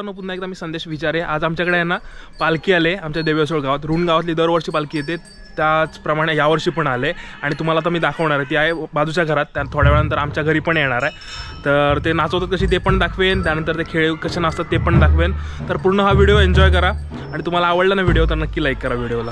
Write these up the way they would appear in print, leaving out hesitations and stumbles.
मित्रांनो, पुन्हा एकदा मी संदेश विचारे. आज आमच्याकडे आहे ना पालखी आले आमच्या देवेश्वर गावात. रुण गावातली दरवर्षी पालखी येते, त्याचप्रमाणे यावर्षी पण आले आणि तुम्हाला तर मी दाखवणार आहे. ती आहे बाजूच्या घरात, त्या थोड्या वेळानंतर आमच्या घरी पण येणार आहे. तर ते नाचवतात कशी ते पण दाखवेन, त्यानंतर ते खेळ कसे नाचतात ते पण दाखवेन. तर पूर्ण हा व्हिडिओ एन्जॉय करा आणि तुम्हाला आवडला ना व्हिडिओ तर नक्की लाईक करा व्हिडिओला.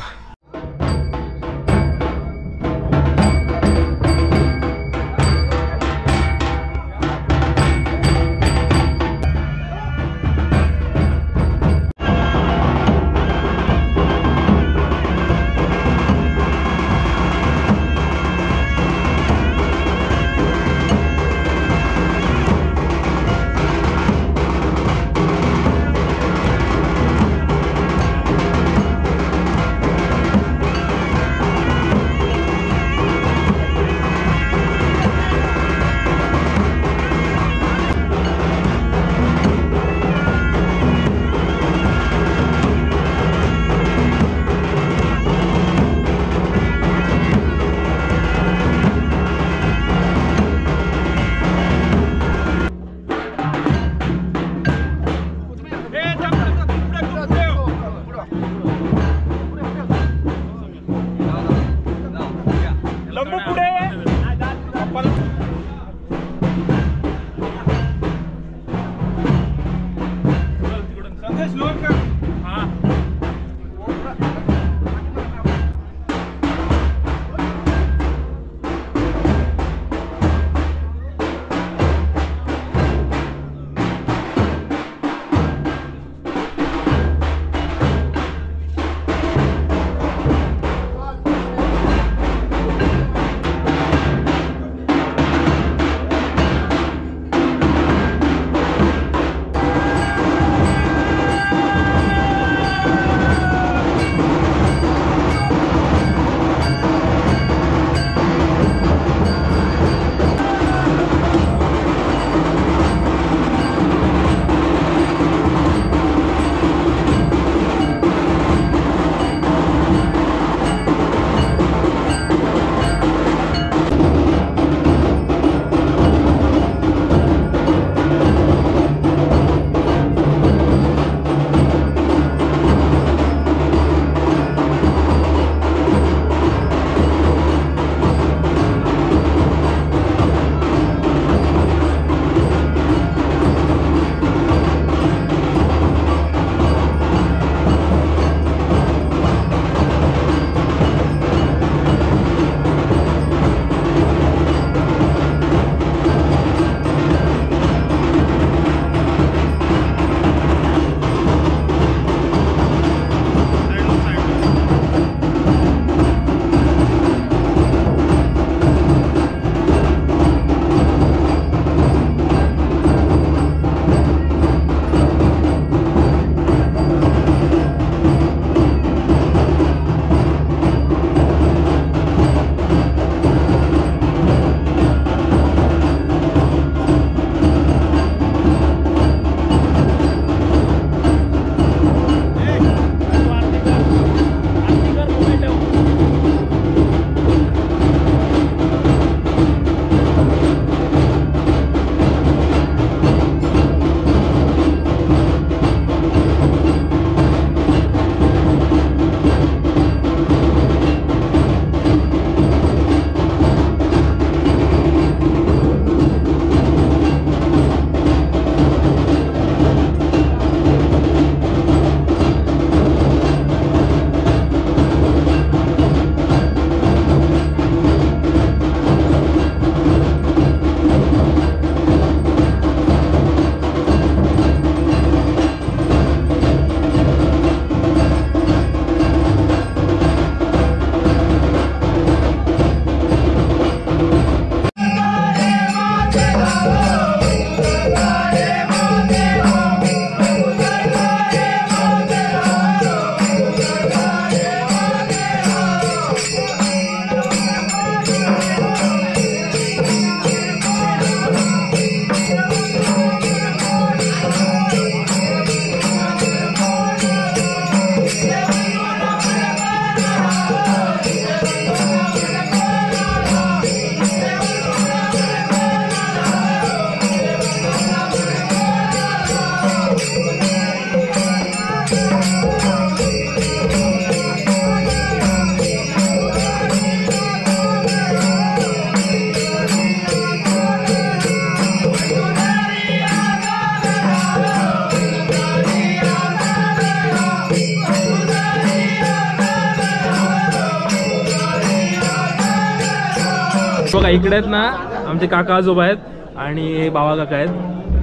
बघा इकडे आहेत ना आमचे काका आजोबा आहेत आणि बाबा काका आहेत.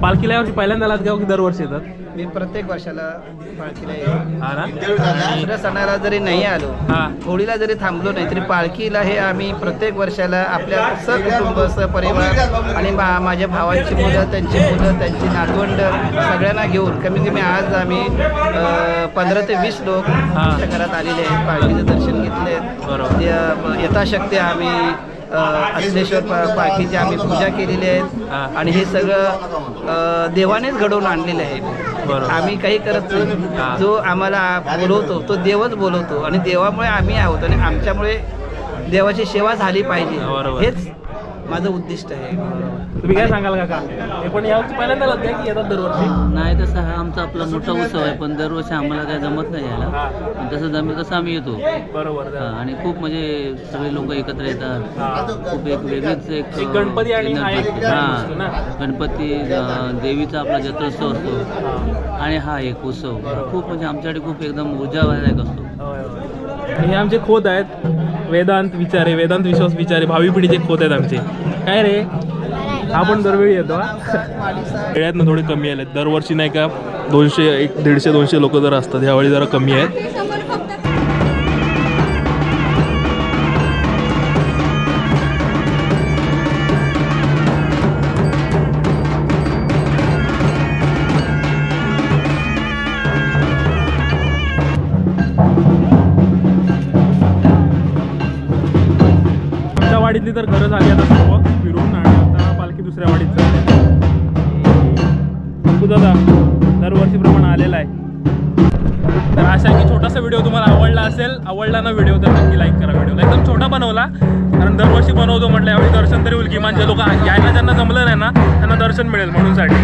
पालखीला यावर्षी पहिल्यांदा आलात का की दरवर्षी येतात? मी प्रत्येक वर्षाला पालखीला येतो. हा ना. दुसऱ्या सणाला जरी नाही आलो, होळीला जरी थांबलो नाही तरी पालखीला हे आम्ही प्रत्येक वर्षाला आपल्या सहकुटुंब सहपरिवार आणि माझ्या भावांची मुलं, त्यांची मुलं, त्यांची नातवंड सगळ्यांना घेऊन कमीत कमी आज आम्ही 15 ते 20 लोक आमच्या घरात आलेले आहेत. पालखीचं दर्शन घेतले. यथाशक्ती आम्ही अश्लेश्वर पालखीची आम्ही पूजा केलेली आहे आणि हे सगळं देवानेच घडवून आणलेलं आहे. आम्ही काही करत नाही. जो आम्हाला बोलवतो तो देवच बोलवतो आणि देवामुळे आम्ही आहोत आणि आमच्यामुळे देवाची सेवा झाली पाहिजे, हेच माझं उद्दिष्ट आहे. तुम्ही काय सांगाल काका? हे पण यावर्षी पहिल्यांदा आलात का की येतात दरवर्षी? नाही, तसं हा आमचा आपला मोठा उत्सव आहे, पण दरवर्षी आम्हाला काय जमत नाही यायला. पण तसं जमेल तसं आम्ही येतो. बरोबर. आणि खूप म्हणजे सगळे लोक एकत्र येतात. खूप एक वेगळीच एक गणपती आणि गणपती देवीचा आपला जत्रोत्सव असतो आणि हा एक उत्सव खूप म्हणजे आमच्याकडे खूप एकदम ऊर्जादायक असतो. आणि हे आमचे खोत आहेत वेदांत विचारे, वेदांत विश्वास विचारे, भावी पिढीचे खोत आहेत आमचे. काय रे, हा पण दरवेळी येतो. वेळात ना थोडे कमी आलेत. दरवर्षी नाही का 200, 150, 200 लोक जर असतात, ह्यावेळी जरा कमी आहेत. वाडीतली तर घरं झाली आता सर्व फिरून आणि आता पालखी दुसऱ्या वाडीत चालली. दादा दरवर्षीप्रमाणे आलेला आहे. तर अशा की छोटासा व्हिडिओ तुम्हाला आवडला असेल. आवडला ना व्हिडिओ तर नक्की लाईक करा. व्हिडिओला एकदम छोटा बनवला कारण दरवर्षी बनवतो म्हटलं यावेळी दर्शन तरी होईल. किमान जे लोक यायला ज्यांना जमलं नाही ना त्यांना दर्शन मिळेल म्हणून साठी.